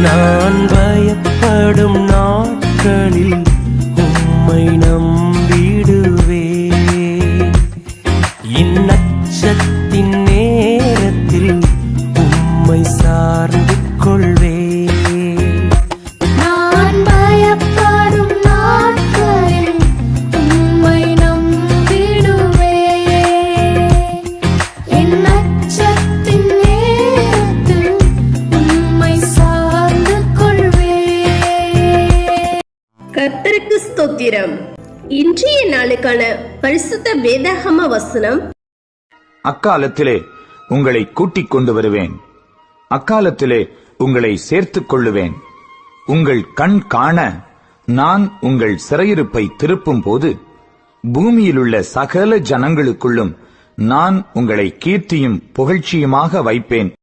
நான் பயப்படும் நாட்களில் உம்மை நம்பிடுவே. இந்நச்சத்தின் நேரத்தில் உம்மை சார்ந்து கொள்வே. கர்த்தருக்கு ஸ்தோத்திரம். இன்றைய நாளுக்கான பரிசுத்த வேதாகம வசனம், அக்காலத்திலே உங்களை கூட்டிக் கொண்டு வருவேன், அக்காலத்திலே உங்களை சேர்த்துக் கொள்ளுவேன். உங்கள் கண் காண நான் உங்கள் சிறையிருப்பை திருப்பும் போது பூமியிலுள்ள சகல ஜனங்களுக்குள்ளும் நான் உங்களை கீர்த்தியும் புகழ்ச்சியுமாக வைப்பேன்